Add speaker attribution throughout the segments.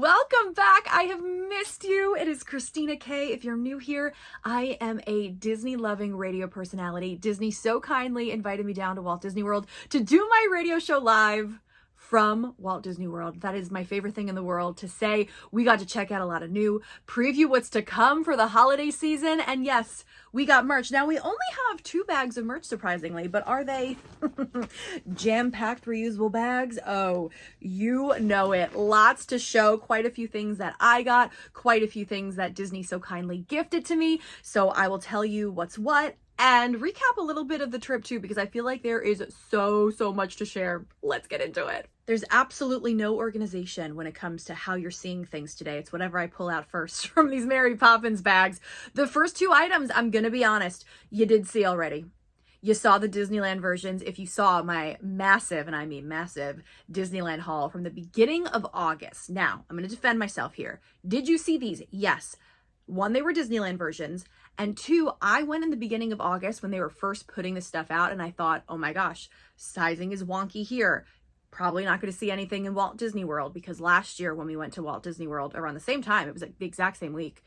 Speaker 1: Welcome back. I have missed you. It is Christina Kay. If you're new here, I am a Disney loving radio personality. Disney so kindly invited me down to Walt Disney World to do my radio show live from Walt Disney World. That is my favorite thing in the world, to say we got to check out a lot of new, preview what's to come for the holiday season. And yes, we got merch. Now we only have 2 bags of merch, surprisingly, but are they jam-packed reusable bags? Oh, you know it. Lots to show, quite a few things that I got, quite a few things that Disney so kindly gifted to me. So I will tell you what's what and recap a little bit of the trip too, because I feel like there is so much to share. Let's get into it. There's absolutely no organization when it comes to how you're seeing things today. It's whatever I pull out first from these Mary Poppins bags. The first 2 items, I'm gonna be honest, you did see already. You saw the Disneyland versions. If you saw my massive, and I mean massive, Disneyland haul from the beginning of August. Now, I'm gonna defend myself here. Did you see these? Yes. 1, they were Disneyland versions. And 2, I went in the beginning of August when they were first putting this stuff out, and I thought, oh my gosh, sizing is wonky here. Probably not going to see anything in Walt Disney World, because last year when we went to Walt Disney World around the same time, it was like the exact same week,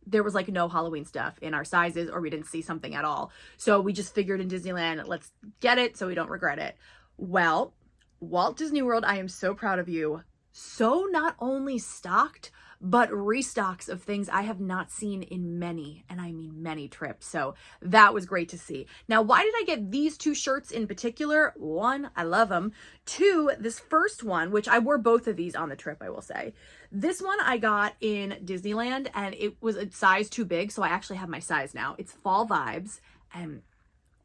Speaker 1: there was like no Halloween stuff in our sizes, or we didn't see something at all. So we just figured in Disneyland, let's get it so we don't regret it. Well, Walt Disney World, I am so proud of you. So not only stocked, but restocks of things I have not seen in many, and I mean many trips. So that was great to see. Now, why did I get these 2 shirts in particular? 1, I love them. 2, this first one, which I wore both of these on the trip, I will say. This one I got in Disneyland, and it was a size too big, so I actually have my size now. It's fall vibes, and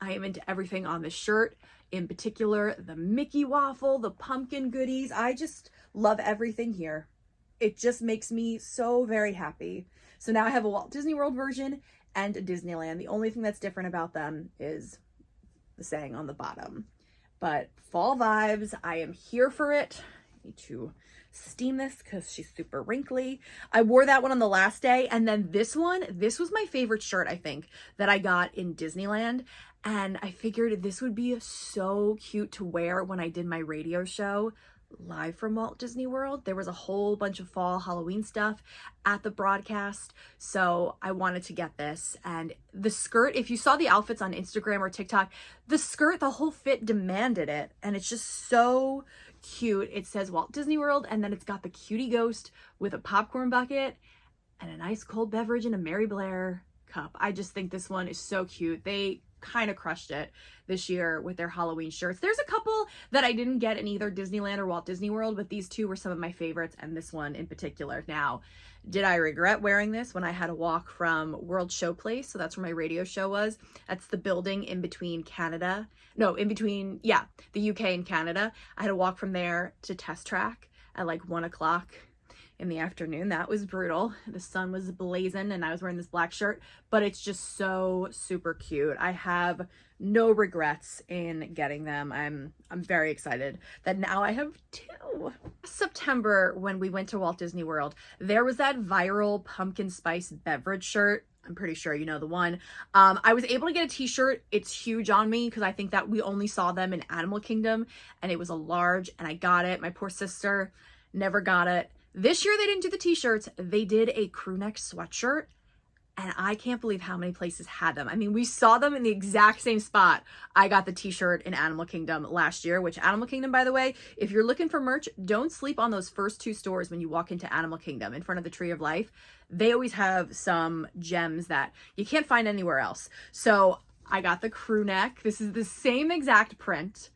Speaker 1: I am into everything on this shirt. In particular, the Mickey waffle, the pumpkin goodies. I just love everything here. It just makes me so very happy. So now I have a Walt Disney World version and a Disneyland. The only thing that's different about them is the saying on the bottom. But fall vibes, I am here for it. I need to steam this because she's super wrinkly. I wore that one on the last day. And then this one, this was my favorite shirt, I think, that I got in Disneyland. And I figured this would be so cute to wear when I did my radio show live from Walt Disney World. There was a whole bunch of fall Halloween stuff at the broadcast, so I wanted to get this. And the skirt, if you saw the outfits on Instagram or TikTok, the skirt, the whole fit demanded it, and it's just so cute. It says Walt Disney World, and then it's got the cutie ghost with a popcorn bucket and a nice cold beverage in a Mary Blair cup. I just think this one is so cute. They kind of crushed it this year with their Halloween shirts. There's a couple that I didn't get in either Disneyland or Walt Disney World, but these 2 were some of my favorites, and this one in particular. Now, did I regret wearing this when I had to walk from World Showplace? So that's where my radio show was. That's the building in between Canada. No, in between, yeah, the UK and Canada. I had to walk from there to Test Track at like 1 o'clock in the afternoon. That was brutal. The sun was blazing and I was wearing this black shirt, but it's just so super cute. I have no regrets in getting them. I'm very excited that now I have 2. September, when we went to Walt Disney World, there was that viral pumpkin spice beverage shirt. I'm pretty sure you know the one. I was able to get a t-shirt. It's huge on me because I think that we only saw them in Animal Kingdom, and it was a large, and I got it. My poor sister never got it. This year they didn't do the t-shirts. They did a crew neck sweatshirt, and I can't believe how many places had them. I mean, we saw them in the exact same spot. I got the t-shirt in Animal Kingdom last year, which Animal Kingdom, by the way, if you're looking for merch, don't sleep on those first 2 stores when you walk into Animal Kingdom in front of the Tree of Life. They always have some gems that you can't find anywhere else. So I got the crew neck. This is the same exact print.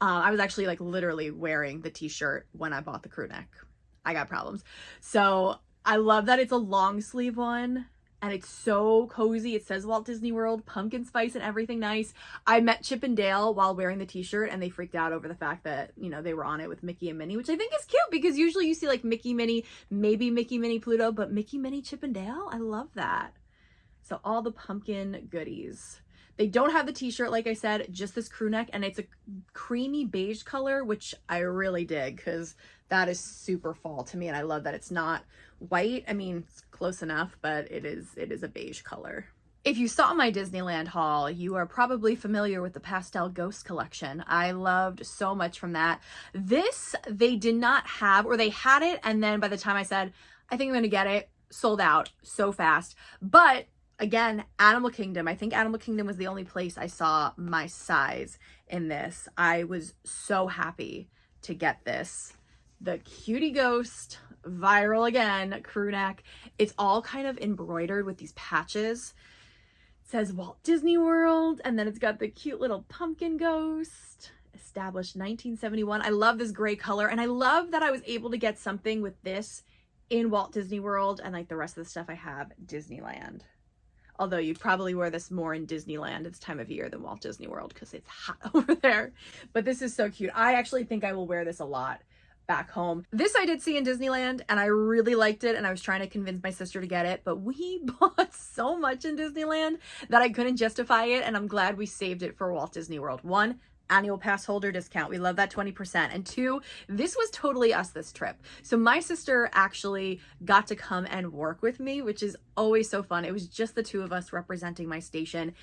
Speaker 1: I was actually like literally wearing the t-shirt when I bought the crew neck. I got problems. So I love that it's a long sleeve one, and it's so cozy. It says Walt Disney World, pumpkin spice and everything nice. I met Chip and Dale while wearing the t-shirt, and they freaked out over the fact that, you know, they were on it with Mickey and Minnie, which I think is cute because usually you see like Mickey, Minnie, maybe Mickey, Minnie, Pluto, but Mickey, Minnie, Chip and Dale. I love that. So all the pumpkin goodies. They don't have the t-shirt, like I said, just this crew neck, and it's a creamy beige color, which I really dig because that is super fall to me, and I love that it's not white. I mean, it's close enough, but it is a beige color. If you saw my Disneyland haul, you are probably familiar with the Pastel Ghost collection. I loved so much from that. This, they did not have, or they had it, and then by the time I said, I think I'm going to get it, sold out so fast. But again, Animal Kingdom. I think Animal Kingdom was the only place I saw my size in this. I was so happy to get this. The Cutie Ghost, viral again, crew neck. It's all kind of embroidered with these patches. Says Walt Disney World, and then it's got the cute little pumpkin ghost, established 1971. I love this gray color, and I love that I was able to get something with this in Walt Disney World, and like the rest of the stuff I have, Disneyland. Although you'd probably wear this more in Disneyland, it's time of year, than Walt Disney World because it's hot over there. But this is so cute. I actually think I will wear this a lot back home. This I did see in Disneyland, and I really liked it, and I was trying to convince my sister to get it, but we bought so much in Disneyland that I couldn't justify it, and I'm glad we saved it for Walt Disney World. 1, annual pass holder discount. We love that 20%. And 2, this was totally us this trip. So my sister actually got to come and work with me, which is always so fun. It was just the two of us representing my station,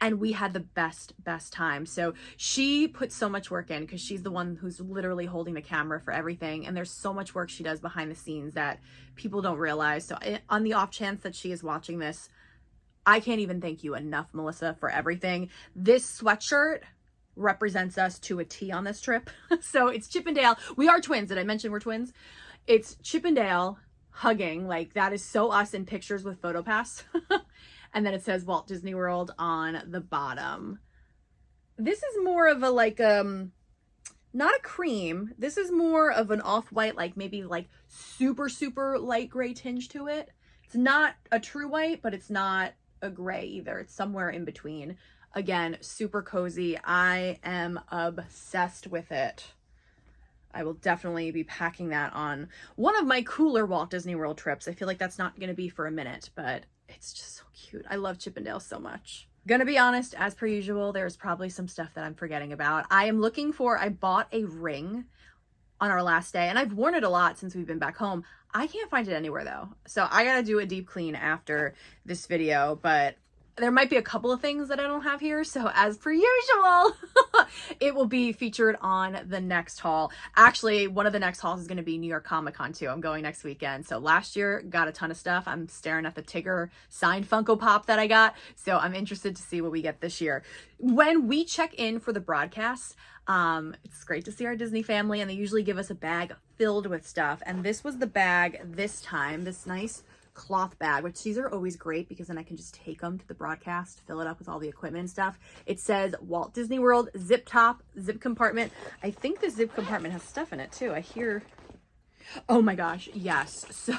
Speaker 1: and we had the best time. So she put so much work in because she's the one who's literally holding the camera for everything. And there's so much work she does behind the scenes that people don't realize. So on the off chance that she is watching this, I can't even thank you enough, Melissa, for everything. This sweatshirt represents us to a T on this trip. So it's Chip and Dale. We are twins. Did I mention we're twins? It's Chip and Dale hugging. Like, that is so us in pictures with PhotoPass. And then it says Walt Disney World on the bottom. This is more of a like, not a cream. This is more of an off-white, like maybe like super light gray tinge to it. It's not a true white, but it's not a gray either. It's somewhere in between. Again, super cozy. I am obsessed with it. I will definitely be packing that on one of my cooler Walt Disney World trips. I feel like that's not going to be for a minute, but it's just so cute. I love Chip and Dale so much. Gonna be honest, as per usual, there's probably some stuff that I'm forgetting about. I bought a ring on our last day, and I've worn it a lot since we've been back home. I can't find it anywhere though. So I gotta do a deep clean after this video, but there might be a couple of things that I don't have here. So as per usual, it will be featured on the next haul. Actually, one of the next hauls is going to be New York Comic Con too. I'm going next weekend. So last year got a ton of stuff. I'm staring at the Tigger signed Funko Pop that I got. So I'm interested to see what we get this year. When we check in for the broadcast, it's great to see our Disney family, and they usually give us a bag filled with stuff. And this was the bag this time, this nice cloth bag, which these are always great because then I can just take them to the broadcast, fill it up with all the equipment and stuff. It says Walt Disney World, zip top, zip compartment. I think the zip compartment has stuff in it too. I hear, oh my gosh, yes.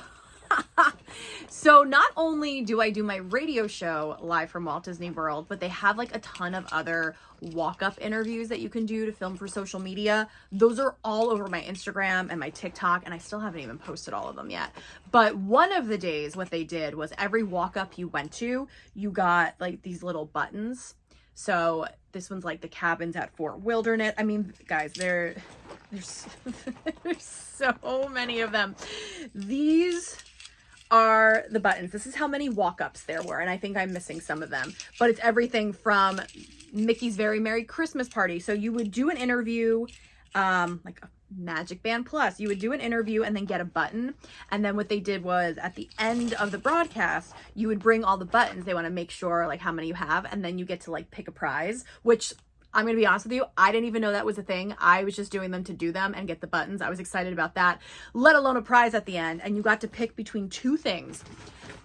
Speaker 1: So not only do I do my radio show live from Walt Disney World, but they have like a ton of other walk-up interviews that you can do to film for social media. Those are all over my Instagram and my TikTok, and I still haven't even posted all of them yet. But one of the days, what they did was every walk-up you went to, you got like these little buttons. So this one's like the cabins at Fort Wilderness. I mean, guys, there's so many of them. These are the buttons. This is how many walk-ups there were, and I think I'm missing some of them. But it's everything from Mickey's Very Merry Christmas Party. So you would do an interview, like a Magic Band Plus. You would do an interview and then get a button. And then what they did was at the end of the broadcast, you would bring all the buttons. They want to make sure like how many you have, and then you get to like pick a prize, which I'm going to be honest with you, I didn't even know that was a thing. I was just doing them to do them and get the buttons. I was excited about that, let alone a prize at the end. And you got to pick between two things.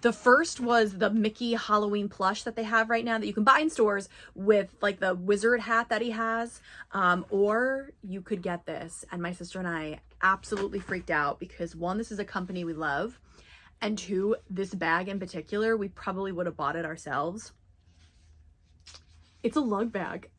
Speaker 1: The first was the Mickey Halloween plush that they have right now that you can buy in stores with like the wizard hat that he has. Or you could get this. And my sister and I absolutely freaked out because 1, this is a company we love. And 2, this bag in particular, we probably would have bought it ourselves. It's a lug bag.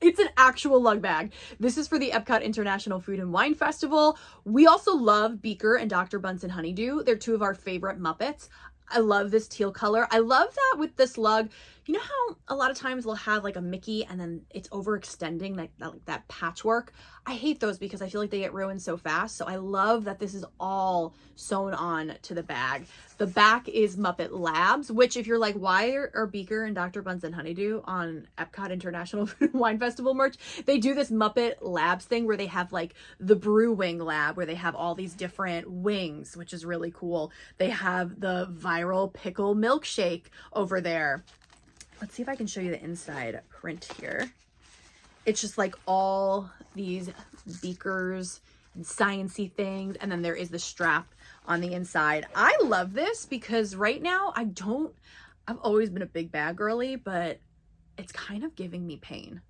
Speaker 1: It's an actual lug bag. This is for the Epcot International Food and Wine Festival. We also love Beaker and Dr. Bunsen Honeydew. They're 2 of our favorite Muppets. I love this teal color. I love that with this lug. You know how a lot of times we'll have like a Mickey and then it's overextending, like that patchwork? I hate those because I feel like they get ruined so fast. So I love that this is all sewn on to the bag. The back is Muppet Labs, which if you're like, why are Beaker and Dr. Buns and Honeydew on Epcot International Wine Festival merch? They do this Muppet Labs thing where they have like the Brew Wing Lab where they have all these different wings, which is really cool. They have the Viral Pickle Milkshake over there. Let's see if I can show you the inside print here. It's just like all these beakers and sciencey things. And then there is the strap on the inside. I love this because right now I've always been a big bag girly, but it's kind of giving me pain.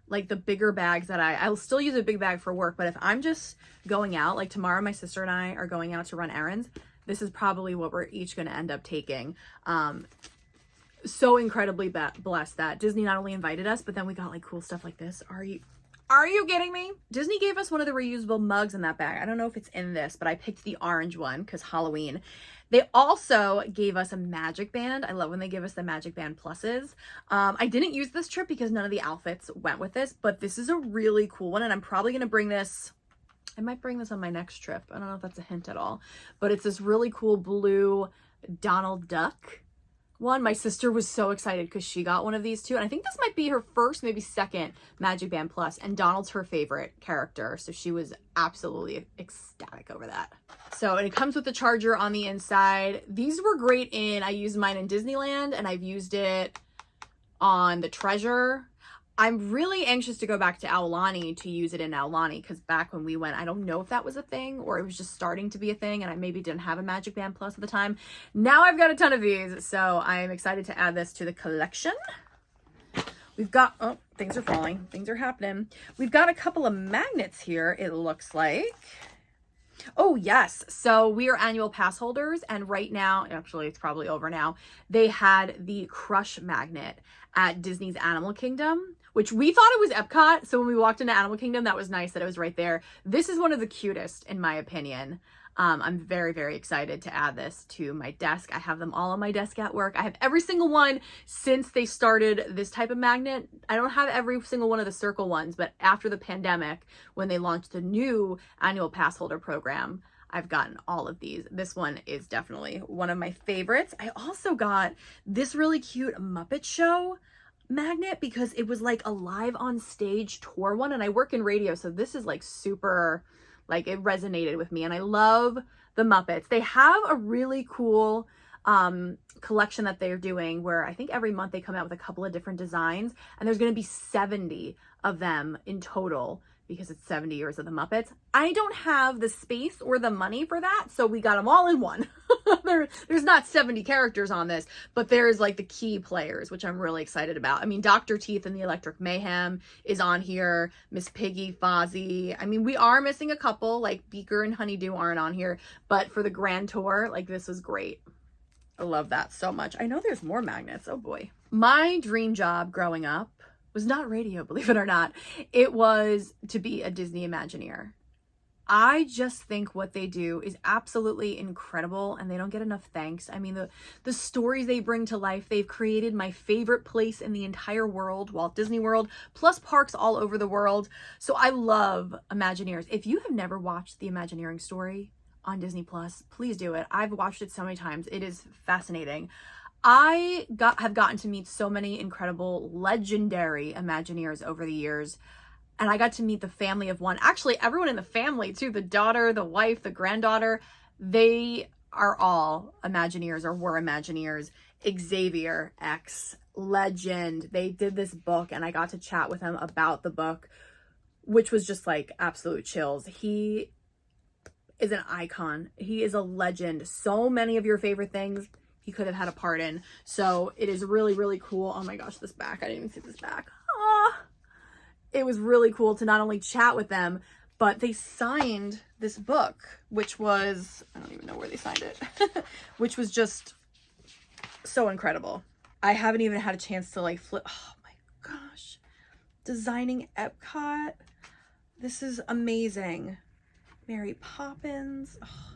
Speaker 1: Like the bigger bags that I'll still use a big bag for work, but if I'm just going out, like tomorrow my sister and I are going out to run errands, this is probably what we're each going to end up taking. So incredibly blessed that Disney not only invited us, but then we got like cool stuff like this. Are you kidding me? Disney gave us one of the reusable mugs in that bag. I don't know if it's in this, but I picked the orange one because Halloween. They also gave us a magic band. I love when they give us the magic band pluses. I didn't use this trip because none of the outfits went with this, but this is a really cool one. And I'm probably going to bring this. I might bring this on my next trip. I don't know if that's a hint at all, but it's this really cool blue Donald Duck one. My sister was so excited because she got one of these too. And I think this might be her first, maybe second Magic Band Plus. And Donald's her favorite character. So she was absolutely ecstatic over that. So, and it comes with the charger on the inside. These were great I used mine in Disneyland and I've used it on the Treasure. I'm really anxious to go back to Aulani to use it in Aulani because back when we went, I don't know if that was a thing or it was just starting to be a thing and I maybe didn't have a Magic Band Plus at the time. Now I've got a ton of these, so I'm excited to add this to the collection. We've got, oh, things are falling. Things are happening. We've got a couple of magnets here, it looks like. Oh, yes. So we are annual pass holders. And right now, actually, it's probably over now, they had the Crush magnet at Disney's Animal Kingdom, which we thought it was Epcot. So when we walked into Animal Kingdom, that was nice that it was right there. This is one of the cutest, in my opinion. I'm very, very excited to add this to my desk. I have them all on my desk at work. I have every single one since they started this type of magnet. I don't have every single one of the circle ones, but after the pandemic, when they launched the new annual pass holder program, I've gotten all of these. This one is definitely one of my favorites. I also got this really cute Muppet Show magnet because it was like a live on stage tour one. And I work in radio, so this is like super... like it resonated with me and I love the Muppets. They have a really cool collection that they're doing where I think every month they come out with a couple of different designs and there's going to be 70 of them in total because it's 70 years of the Muppets. I don't have the space or the money for that, so we got them all in one. There's not 70 characters on this, but there's like the key players, which I'm really excited about. I mean, Dr. Teeth and the Electric Mayhem is on here. Miss Piggy, Fozzie. I mean, we are missing a couple, like Beaker and Honeydew aren't on here, but for the grand tour, like this was great. I love that so much. I know there's more magnets. Oh boy. My dream job growing up was not radio, believe it or not. It was to be a Disney Imagineer. I just think what they do is absolutely incredible and they don't get enough thanks. I mean, the stories they bring to life, they've created my favorite place in the entire world, Walt Disney World, plus parks all over the world. So I love Imagineers. If you have never watched the Imagineering story on Disney Plus, please do it. I've watched it so many times. It is fascinating. I have gotten to meet so many incredible, legendary Imagineers over the years. And I got to meet the family of one. Actually, everyone in the family too. The daughter, the wife, the granddaughter. They are all Imagineers or were Imagineers. Xavier X, legend. They did this book and I got to chat with him about the book, which was just like absolute chills. He is an icon. He is a legend. So many of your favorite things he could have had a part in. So it is really, really cool. Oh my gosh, this back. I didn't even see this back. It was really cool to not only chat with them, but they signed this book, which was, I don't even know where they signed it, which was just so incredible. I haven't even had a chance to like flip. Oh my gosh. Designing Epcot. This is amazing. Mary Poppins. Oh.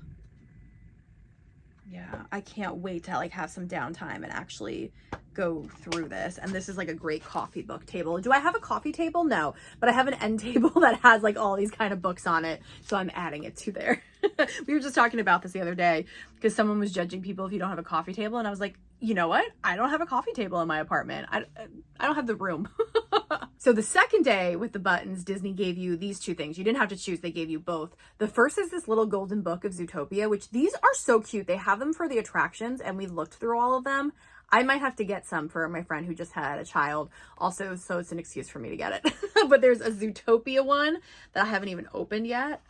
Speaker 1: Yeah, I can't wait to like have some downtime and actually go through this. And this is like a great coffee book table. Do I have a coffee table? No, but I have an end table that has like all these kind of books on it. So I'm adding it to there. We were just talking about this the other day because someone was judging people if you don't have a coffee table. And I was like, you know what? I don't have a coffee table in my apartment. I don't have the room. So the second day with the buttons, Disney gave you these two things. You didn't have to choose. They gave you both. The first is this little golden book of Zootopia, which these are so cute. They have them for the attractions and we looked through all of them. I might have to get some for my friend who just had a child also, so it's an excuse for me to get it. But there's a Zootopia one that I haven't even opened yet.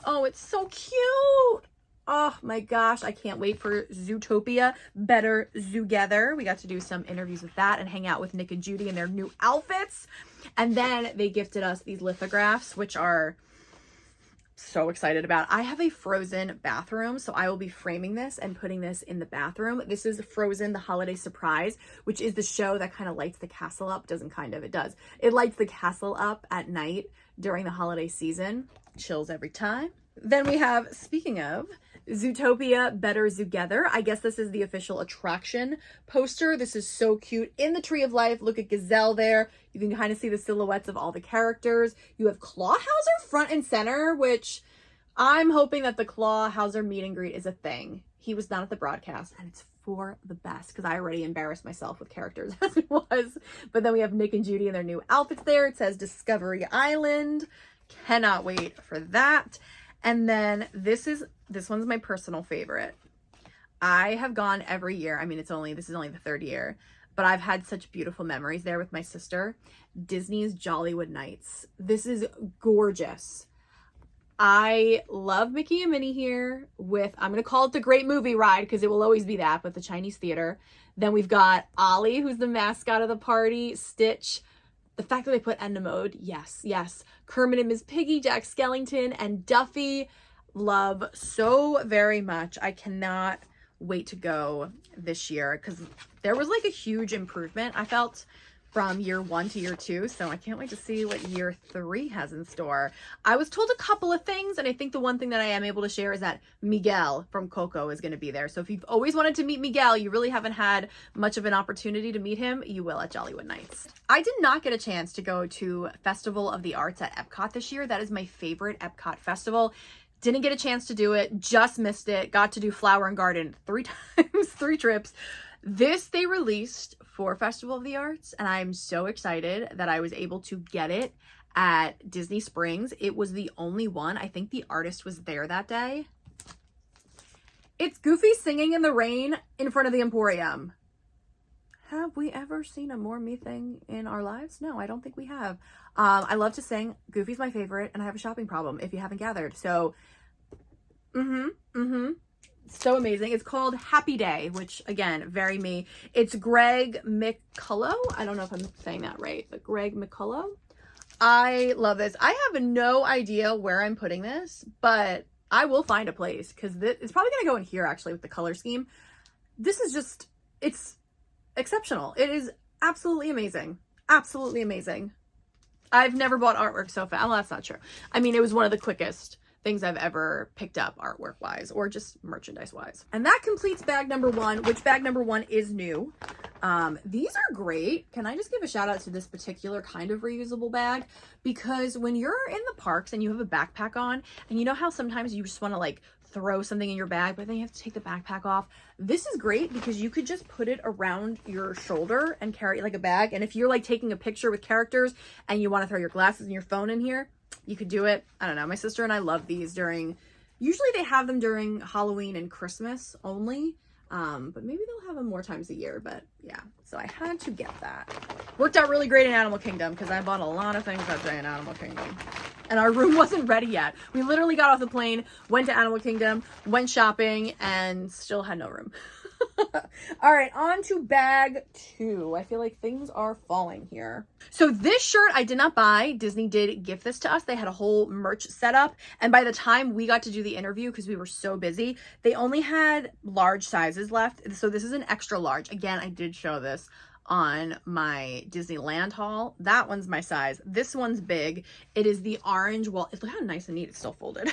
Speaker 1: Oh, it's so cute. Oh my gosh, I can't wait for Zootopia Better Zoogether. We got to do some interviews with that and hang out with Nick and Judy in their new outfits. And then they gifted us these lithographs, which are so excited about. I have a Frozen bathroom, so I will be framing this and putting this in the bathroom. This is Frozen, the Holiday Surprise, which is the show that kind of lights the castle up. Doesn't kind of, it does. It lights the castle up at night during the holiday season. Chills every time. Then we have, speaking of, Zootopia Better Zoogether. I guess this is the official attraction poster. This is so cute. In the Tree of Life, look at Gazelle there. You can kind of see the silhouettes of all the characters. You have Clawhauser front and center, which I'm hoping that the Clawhauser meet and greet is a thing. He was not at the broadcast, and it's for the best because I already embarrassed myself with characters as it was. But then we have Nick and Judy in their new outfits there. It says Discovery Island. Cannot wait for that. And then this one's my personal favorite. I have gone every year. I mean, this is only the third year, but I've had such beautiful memories there with my sister. Disney's Jollywood Nights. This is gorgeous. I love Mickey and Minnie here with, I'm going to call it the Great Movie Ride because it will always be that, but the Chinese theater. Then we've got Ollie, who's the mascot of the party, Stitch. The fact that they put Edna Mode, yes, yes. Kermit and Miss Piggy, Jack Skellington, and Duffy, love so very much. I cannot wait to go this year because there was like a huge improvement, I felt, from year 1 to year 2. So I can't wait to see what year 3 has in store. I was told a couple of things, and I think the one thing that I am able to share is that Miguel from Coco is going to be there. So if you've always wanted to meet Miguel, you really haven't had much of an opportunity to meet him, you will at Jollywood Nights. I did not get a chance to go to Festival of the Arts at Epcot this year. That is my favorite Epcot festival. Didn't get a chance to do it, just missed it. Got to do Flower and Garden 3 times, 3 trips. This they released for Festival of the Arts, and I'm so excited that I was able to get it at Disney Springs. It was the only one. I think the artist was there that day. It's Goofy singing in the rain in front of the Emporium. Have we ever seen a more me thing in our lives? No, I don't think we have. I love to sing. Goofy's my favorite, and I have a shopping problem if you haven't gathered. So, so amazing. It's called Happy Day, which again, very me. It's Greg McCullough. I don't know if I'm saying that right, but Greg McCullough. I love this. I have no idea where I'm putting this, but I will find a place because it's probably going to go in here actually with the color scheme. This is just, it's exceptional. It is absolutely amazing. Absolutely amazing. I've never bought artwork so fast. Well, that's not true. I mean, it was one of the quickest things I've ever picked up artwork wise or just merchandise wise. And that completes bag number 1, which bag number 1 is new. These are great. Can I just give a shout out to this particular kind of reusable bag? Because when you're in the parks and you have a backpack on, and you know how sometimes you just want to like throw something in your bag, but then you have to take the backpack off. This is great because you could just put it around your shoulder and carry it like a bag. And if you're like taking a picture with characters and you want to throw your glasses and your phone in here, you could do it. I don't know. My sister and I love these usually they have them during Halloween and Christmas only. But maybe they'll have them more times a year, but yeah. So I had to get that. Worked out really great in Animal Kingdom because I bought a lot of things that day in Animal Kingdom. And our room wasn't ready yet. We literally got off the plane, went to Animal Kingdom, went shopping, and still had no room. All right, on to bag 2. I feel like things are falling here. So this shirt I did not buy. Disney did gift this to us. They had a whole merch setup. And by the time we got to do the interview, because we were so busy, they only had large sizes left. So this is an extra large. Again, I did show this on my Disneyland haul. That one's my size. This one's big. It is the orange. Well, look how nice and neat it's still folded.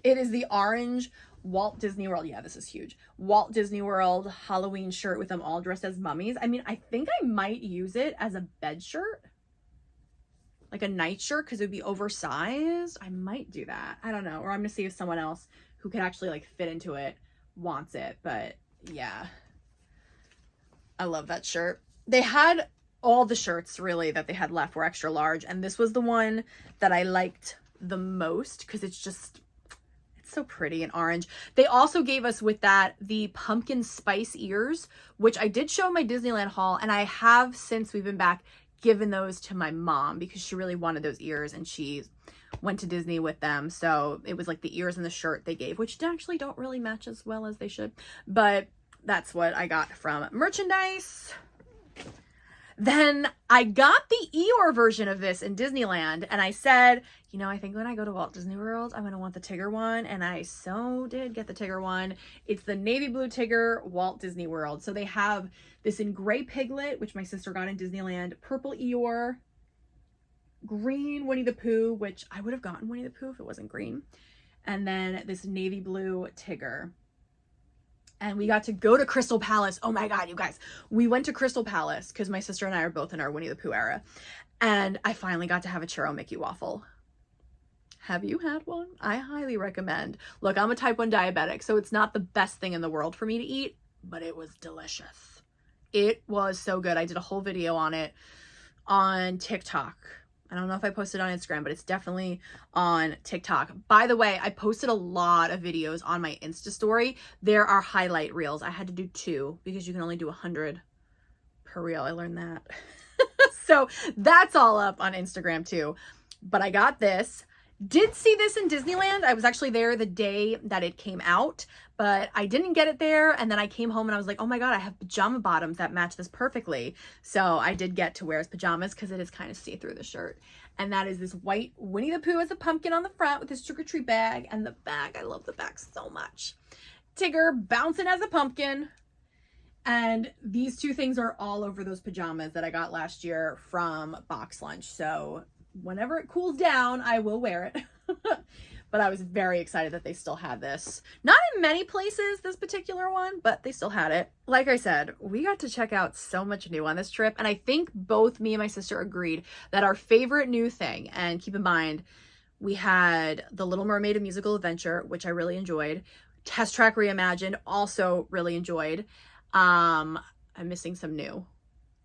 Speaker 1: It is the orange Walt Disney World. Yeah, this is huge. Walt Disney World Halloween shirt with them all dressed as mummies. I mean, I think I might use it as a bed shirt, like a night shirt, because it would be oversized. I might do that. I don't know. Or I'm gonna see if someone else who could actually like fit into it wants it. But yeah, I love that shirt. They had all the shirts really that they had left were extra large, and this was the one that I liked the most because it's so pretty and orange. They also gave us with that the pumpkin spice ears, which I did show in my Disneyland haul, and I have, since we've been back, given those to my mom because she really wanted those ears and she went to Disney with them. So it was like the ears and the shirt they gave, which actually don't really match as well as they should, but that's what I got from merchandise. Then I got the Eeyore version of this in Disneyland, and I said, you know, I think when I go to Walt Disney World, I'm going to want the Tigger one, and I so did get the Tigger one. It's the navy blue Tigger Walt Disney World. So they have this in gray Piglet, which my sister got in Disneyland, purple Eeyore, green Winnie the Pooh, which I would have gotten Winnie the Pooh if it wasn't green, and then this navy blue Tigger. And we got to go to Crystal Palace. Oh my God, you guys. We went to Crystal Palace because my sister and I are both in our Winnie the Pooh era. And I finally got to have a churro Mickey waffle. Have you had one? I highly recommend. Look, I'm a type 1 diabetic, so it's not the best thing in the world for me to eat, but it was delicious. It was so good. I did a whole video on it on TikTok. I don't know if I posted on Instagram, but it's definitely on TikTok. By the way, I posted a lot of videos on my Insta story. There are highlight reels. I had to do 2 because you can only do 100 per reel. I learned that. So that's all up on Instagram too. But I got this. Did see this in Disneyland. I was actually there the day that it came out, but I didn't get it there. And then I came home and I was like, oh my God, I have pajama bottoms that match this perfectly. So I did get to wear his pajamas because it is kind of see-through the shirt. And that is this white Winnie the Pooh as a pumpkin on the front with his trick-or-treat bag. And the back, I love the back so much. Tigger bouncing as a pumpkin. And these 2 things are all over those pajamas that I got last year from Box Lunch. So whenever it cools down, I will wear it. But I was very excited that they still had this. Not in many places, this particular one, but they still had it. Like I said, we got to check out so much new on this trip. And I think both me and my sister agreed that our favorite new thing, and keep in mind, we had The Little Mermaid: A Musical Adventure, which I really enjoyed. Test Track Reimagined, also really enjoyed. I'm missing some new.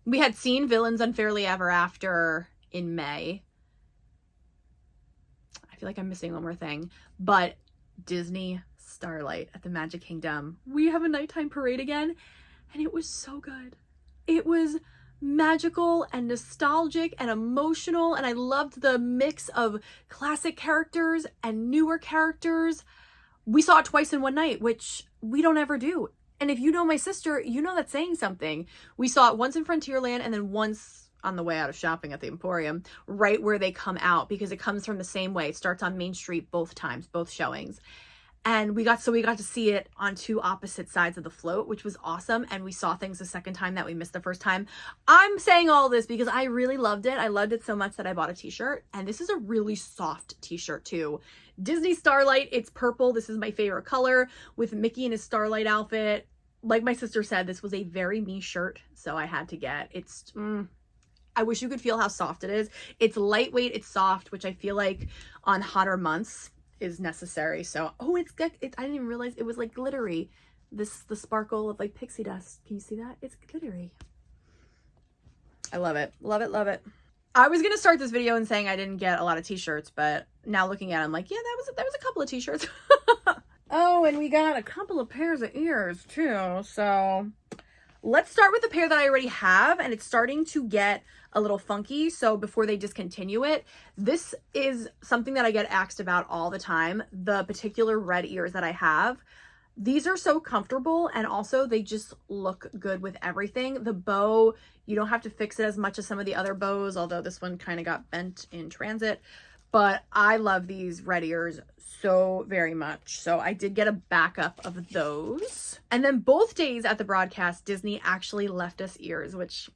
Speaker 1: We had seen Villains Unfairly Ever After in May. I feel like I'm missing one more thing, but Disney Starlight at the Magic Kingdom. We have a nighttime parade again, and it was so good. It was magical and nostalgic and emotional, and I loved the mix of classic characters and newer characters. We saw it twice in one night, which we don't ever do. And if you know my sister, you know that's saying something. We saw it once in Frontierland and then once on the way out of shopping at the Emporium, right where they come out, because it comes from the same way. It starts on Main Street both times, both showings. And we got to see it on 2 opposite sides of the float, which was awesome. And we saw things the second time that we missed the first time. I'm saying all this because I really loved it. I loved it so much that I bought a t-shirt. And this is a really soft t-shirt too. Disney Starlight, it's purple. This is my favorite color with Mickey in his Starlight outfit. Like my sister said, this was a very me shirt, so I had to get. It's, I wish you could feel how soft it is. It's lightweight, it's soft, which I feel like on hotter months is necessary. So, oh, it's good. I didn't even realize it was like glittery. The sparkle of like pixie dust. Can you see that? It's glittery. I love it. Love it, love it. I was going to start this video in saying I didn't get a lot of t-shirts, but now looking at it, I'm like, yeah, that was a couple of t-shirts. Oh, and we got a couple of pairs of ears too. So let's start with the pair that I already have, and it's starting to get a little funky. So before they discontinue it, this is something that I get asked about all the time. The particular red ears that I have, these are so comfortable, and also they just look good with everything. The bow, you don't have to fix it as much as some of the other bows, although this one kind of got bent in transit. But I love these red ears so very much. So I did get a backup of those. And then both days at the broadcast, Disney actually left us ears, which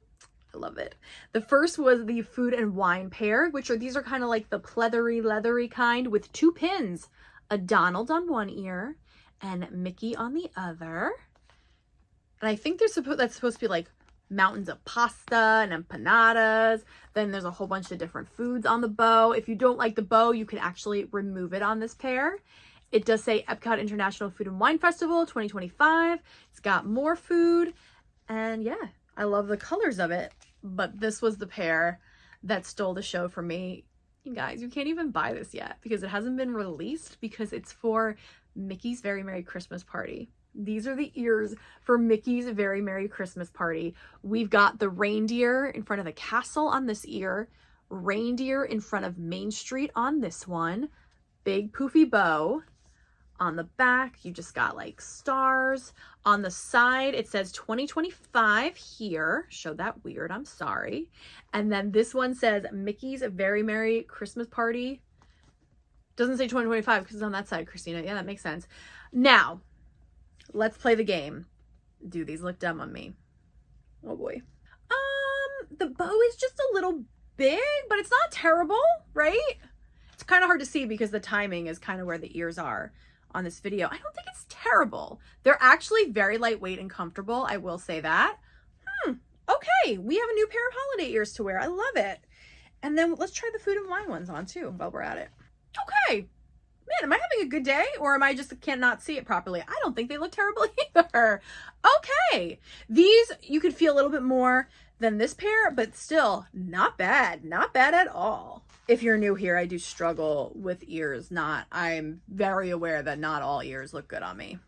Speaker 1: I love it. The first was the food and wine pair, these are kind of like the pleathery, leathery kind with 2 pins. A Donald on one ear and Mickey on the other. And I think that's supposed to be like mountains of pasta and empanadas. Then there's a whole bunch of different foods on the bow. If you don't like the bow, you can actually remove it on this pair. It does say Epcot International Food and Wine Festival 2025. It's got more food. And yeah, I love the colors of it. But this was the pair that stole the show for me. You guys, you can't even buy this yet because it hasn't been released because it's for Mickey's Very Merry Christmas Party. These are the ears for Mickey's Very Merry Christmas Party. We've got the reindeer in front of the castle on this ear, reindeer in front of Main Street on this one, big poofy bow. On the back, you just got like stars. On the side, it says 2025 here. Showed that weird, I'm sorry. And then this one says Mickey's Very Merry Christmas Party. Doesn't say 2025 because it's on that side, Christina. Yeah, that makes sense. Now, let's play the game. Do these look dumb on me? Oh boy. The bow is just a little big, but it's not terrible, right? It's kind of hard to see because the timing is kind of where the ears are on this video. I don't think it's terrible. They're actually very lightweight and comfortable. I will say that. Okay, we have a new pair of holiday ears to wear. I love it. And then let's try the food and wine ones on too while we're at it. Okay. Man, am I having a good day or am I just cannot see it properly? I don't think they look terrible either. Okay. These you could feel a little bit more than this pair, but still not bad. Not bad at all. If you're new here, I do struggle with ears. I'm very aware that not all ears look good on me.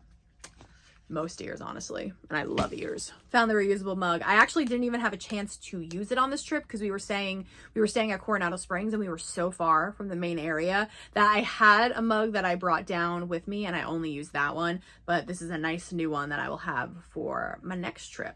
Speaker 1: Most ears, honestly. And I love ears. Found the reusable mug. I actually didn't even have a chance to use it on this trip because we were staying at Coronado Springs and we were so far from the main area that I had a mug that I brought down with me and I only used that one. But this is a nice new one that I will have for my next trip.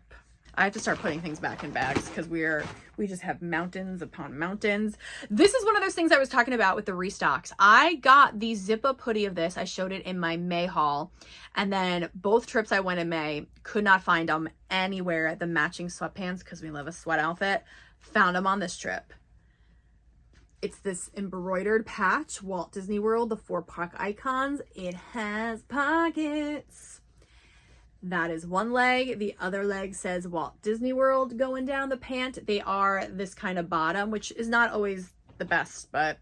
Speaker 1: I have to start putting things back in bags because we just have mountains upon mountains. This is one of those things I was talking about with the restocks. I got the zip-up hoodie of this. I showed it in my May haul. And then both trips I went in May, could not find them anywhere. The matching sweatpants, because we love a sweat outfit, found them on this trip. It's this embroidered patch, Walt Disney World, the 4 park icons. It has pockets. That is one leg. The other leg says Walt Disney World going down the pant. They are this kind of bottom, which is not always the best, but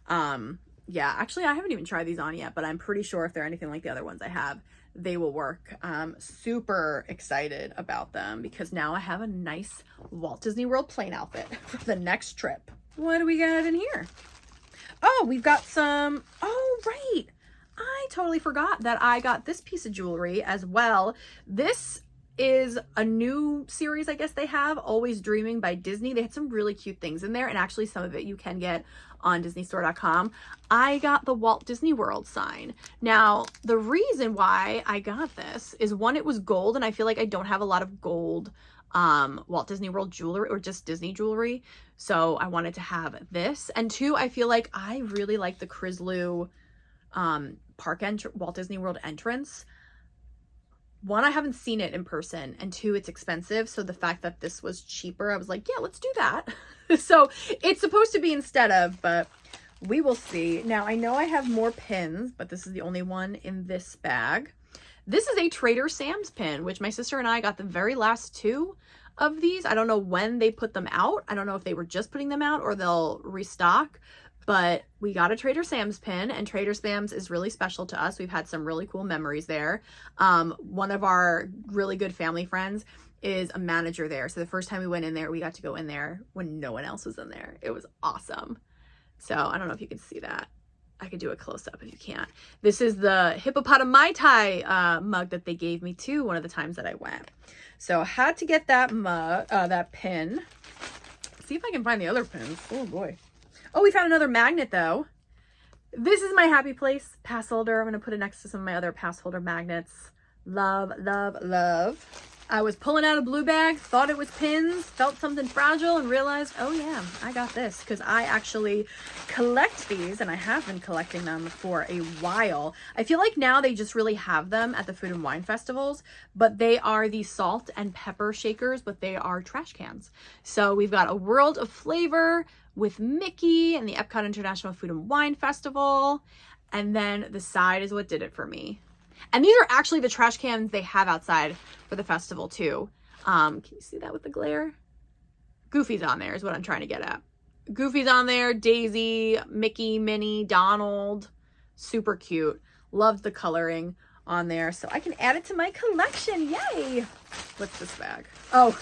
Speaker 1: yeah, actually I haven't even tried these on yet, but I'm pretty sure if they're anything like the other ones I have, they will work. Super excited about them because now I have a nice Walt Disney World plain outfit for the next trip. What do we got in here? Oh, we've got some, oh, right. I totally forgot that I got this piece of jewelry as well. This is a new series, I guess they have, Always Dreaming by Disney. They had some really cute things in there, and actually some of it you can get on DisneyStore.com. I got the Walt Disney World sign. Now, the reason why I got this is, one, it was gold, and I feel like I don't have a lot of gold Walt Disney World jewelry or just Disney jewelry, so I wanted to have this. And two, I feel like I really like the Chrisloo Walt Disney World entrance. One, I haven't seen it in person, and two, it's expensive, so the fact that this was cheaper, I was like, yeah, let's do that. So it's supposed to be instead of, but we will see. Now, I know I have more pins, but this is the only one in this bag. This is a Trader Sam's pin, which my sister and I got the very last 2 of these. I don't know when they put them out. I don't know if they were just putting them out or they'll restock. But we got a Trader Sam's pin, and Trader Sam's is really special to us. We've had some really cool memories there. One of our really good family friends is a manager there. So the first time we went in there, we got to go in there when no one else was in there. It was awesome. So I don't know if you can see that. I could do a close-up if you can't. This is the Hippopotami Mai Tai mug that they gave me too one of the times that I went. So I had to get that mug, that pin. Let's see if I can find the other pins. Oh boy. Oh, we found another magnet though. This is my Happy Place pass holder. I'm going to put it next to some of my other pass holder magnets. Love, love, love. I was pulling out a blue bag, thought it was pins, felt something fragile, and realized, oh yeah, I got this, because I actually collect these, and I have been collecting them for a while. I feel like now they just really have them at the food and wine festivals, but they are the salt and pepper shakers, but they are trash cans. So we've got a World of Flavor with Mickey and the Epcot International Food and Wine Festival, and then the side is what did it for me. And these are actually the trash cans they have outside for the festival too. Can you see that with the glare? Goofy's on there is what I'm trying to get at. Goofy's on there, Daisy, Mickey, Minnie, Donald. Super cute. Loved the coloring on there. So I can add it to my collection. Yay! What's this bag? Oh.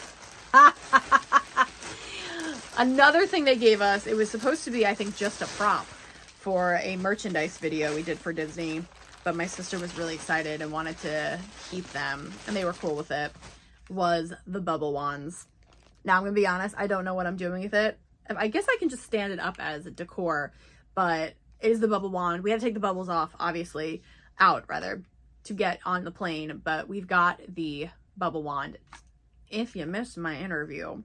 Speaker 1: Another thing they gave us, it was supposed to be, I think, just a prop for a merchandise video we did for Disney. But my sister was really excited and wanted to keep them. And they were cool with it. Was the bubble wands. Now, I'm going to be honest, I don't know what I'm doing with it. I guess I can just stand it up as a decor, but it is the bubble wand. We had to take the bubbles off, obviously, out rather, to get on the plane, but we've got the bubble wand. If you missed my interview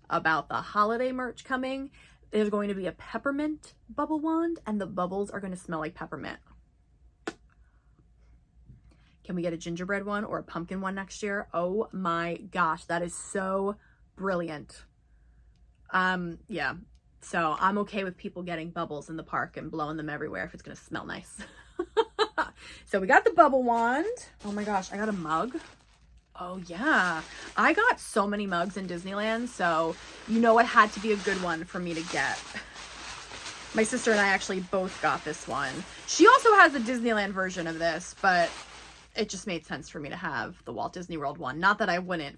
Speaker 1: about the holiday merch coming, there's going to be a peppermint bubble wand, and the bubbles are going to smell like peppermint. Can we get a gingerbread one or a pumpkin one next year? Oh my gosh, that is so brilliant. Yeah, so I'm okay with people getting bubbles in the park and blowing them everywhere if it's gonna smell nice. So we got the bubble wand. Oh my gosh, I got a mug. Oh yeah, I got so many mugs in Disneyland, so you know it had to be a good one for me to get. My sister and I actually both got this one. She also has a Disneyland version of this, but it just made sense for me to have the Walt Disney World one. Not that I wouldn't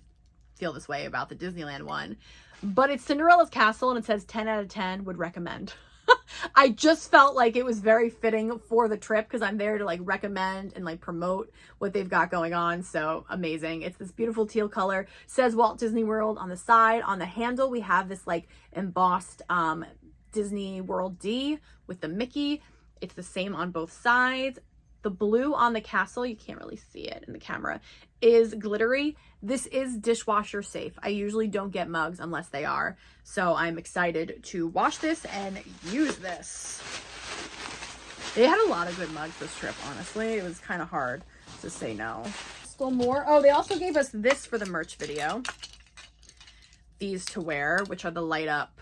Speaker 1: feel this way about the Disneyland one, but it's Cinderella's Castle and it says 10 out of 10 would recommend. I just felt like it was very fitting for the trip because I'm there to like recommend and like promote what they've got going on. So amazing. It's this beautiful teal color. Says Walt Disney World on the side. On the handle, we have this like embossed Disney World D with the Mickey. It's the same on both sides. The blue on the castle, you can't really see it in the camera, is glittery. This is dishwasher safe. I usually don't get mugs unless they are. So I'm excited to wash this and use this. They had a lot of good mugs this trip, honestly. It was kind of hard to say no. Still more. Oh, they also gave us this for the merch video. These to wear, which are the light up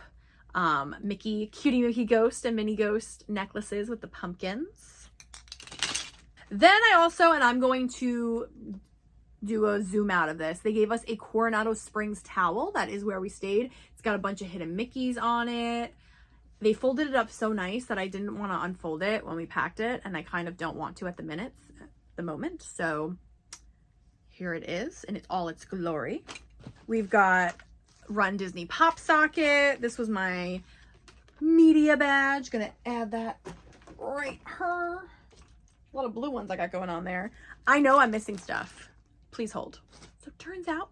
Speaker 1: Cutie Mickey Ghost and Minnie Ghost necklaces with the pumpkins. Then I also, and I'm going to do a zoom out of this, they gave us a Coronado Springs towel. That is where we stayed. It's got a bunch of hidden Mickeys on it. They folded it up so nice that I didn't want to unfold it when we packed it, and I kind of don't want to at the moment. So here it is in all its glory. We've got Run Disney Pop Socket. This was my media badge. Gonna add that right here. A lot of blue ones I got going on there. I know I'm missing stuff. Please hold. So it turns out,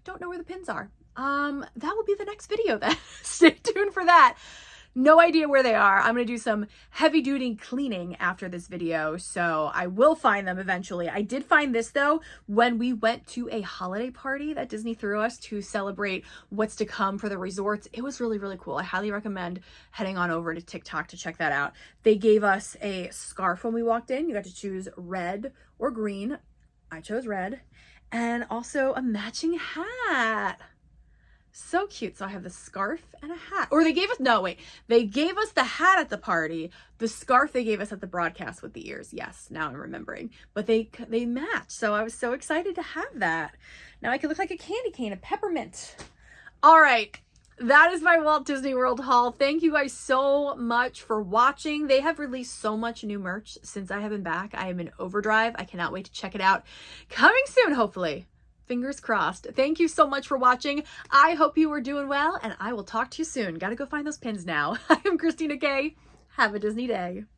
Speaker 1: don't know where the pins are. That will be the next video then. Stay tuned for that. No idea where they are. I'm going to do some heavy duty cleaning after this video, so I will find them eventually. I did find this though when we went to a holiday party that Disney threw us to celebrate what's to come for the resorts. It was really, really cool. I highly recommend heading on over to TikTok to check that out. They gave us a scarf when we walked in. You got to choose red or green. I chose red. And also a matching hat. So cute. So I have the scarf and a hat. Or they gave us, no, wait. They gave us the hat at the party. The scarf they gave us at the broadcast with the ears. Yes, now I'm remembering. But they match. So I was so excited to have that. Now I can look like a candy cane, a peppermint. All right. That is my Walt Disney World haul. Thank you guys so much for watching. They have released so much new merch since I have been back. I am in overdrive. I cannot wait to check it out. Coming soon, hopefully. Fingers crossed. Thank you so much for watching. I hope you are doing well, and I will talk to you soon. Gotta go find those pins now. I am Christina Kay. Have a Disney day.